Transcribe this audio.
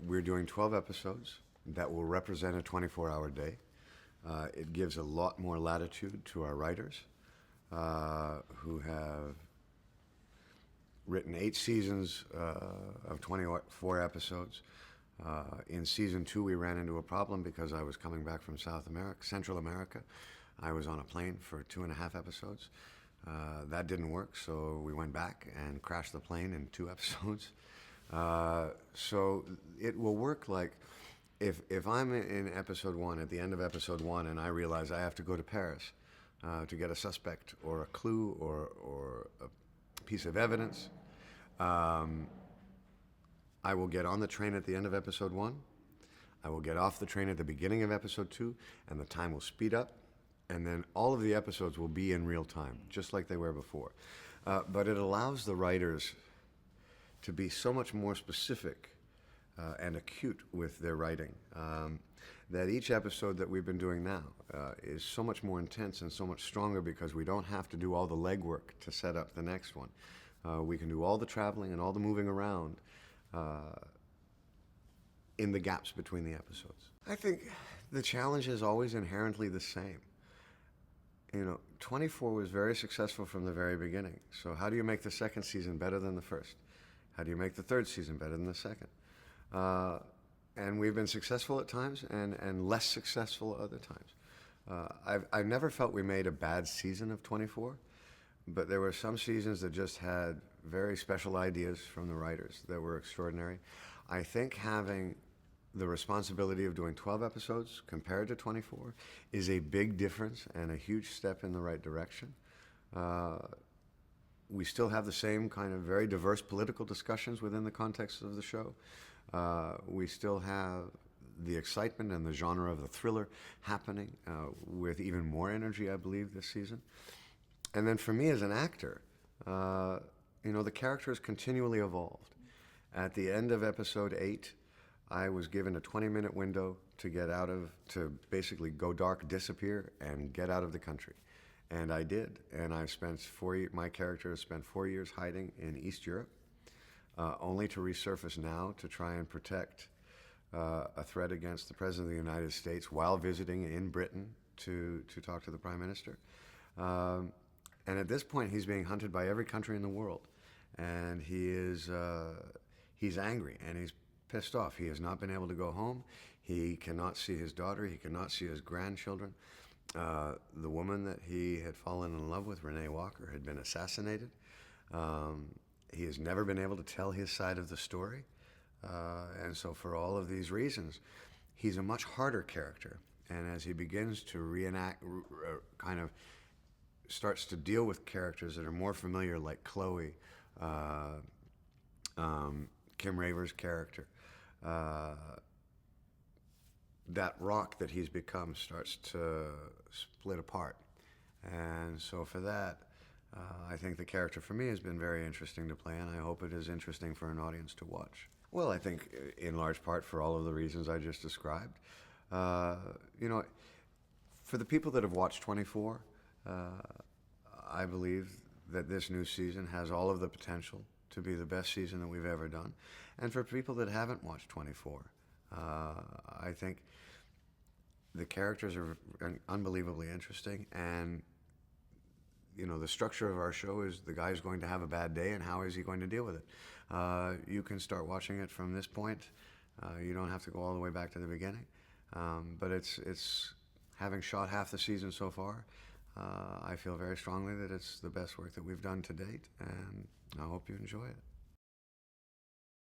we're doing 12 episodes that will represent a 24-hour day. It gives a lot more latitude to our writers, who have written 8 seasons of 24 episodes. In season 2, we ran into a problem because I was coming back from Central America. I was on a plane for 2.5 episodes. That didn't work, so we went back and crashed the plane in 2 episodes. So it will work like if I'm in episode 1, at the end of episode 1, and I realize I have to go to Paris to get a suspect or a clue or a piece of evidence, I will get on the train at the end of episode 1. I will get off the train at the beginning of episode 2, and the time will speed up, and then all of the episodes will be in real time, just like they were before. But it allows the writers to be so much more specific and acute with their writing, that each episode that we've been doing now is so much more intense and so much stronger because we don't have to do all the legwork to set up the next one. We can do all the traveling and all the moving around in the gaps between the episodes. I think the challenge is always inherently the same. 24 was very successful from the very beginning. So how do you make the second season better than the first? How do you make the third season better than the second? And we've been successful at times and less successful at other times. I've never felt we made a bad season of 24, but there were some seasons that just had very special ideas from the writers that were extraordinary. I think having the responsibility of doing 12 episodes compared to 24 is a big difference and a huge step in the right direction. We still have the same kind of very diverse political discussions within the context of the show. We still have the excitement and the genre of the thriller happening with even more energy, I believe, this season. And then for me as an actor, the character has continually evolved. At the end of episode 8, I was given a 20-minute window to basically go dark, disappear, and get out of the country. And I did. And my character has spent 4 years hiding in East Europe, only to resurface now to try and protect a threat against the President of the United States while visiting in Britain to talk to the Prime Minister. And at this point, he's being hunted by every country in the world. And he's angry and he's pissed off. He has not been able to go home. He cannot see his daughter. He cannot see his grandchildren. The woman that he had fallen in love with, Renee Walker, had been assassinated. He has never been able to tell his side of the story. And so for all of these reasons, he's a much harder character. And as he begins to reenact, kind of starts to deal with characters that are more familiar, like Chloe, Kim Raver's character, that rock that he's become starts to split apart. And so for that, I think the character for me has been very interesting to play, and I hope it is interesting for an audience to watch. Well, I think in large part for all of the reasons I just described. For the people that have watched 24, I believe that this new season has all of the potential to be the best season that we've ever done. And for people that haven't watched 24, I think the characters are unbelievably interesting, and the structure of our show is the guy's going to have a bad day, and how is he going to deal with it? You can start watching it from this point. You don't have to go all the way back to the beginning. But it's having shot half the season so far, I feel very strongly that it's the best work that we've done to date, and I hope you enjoy it.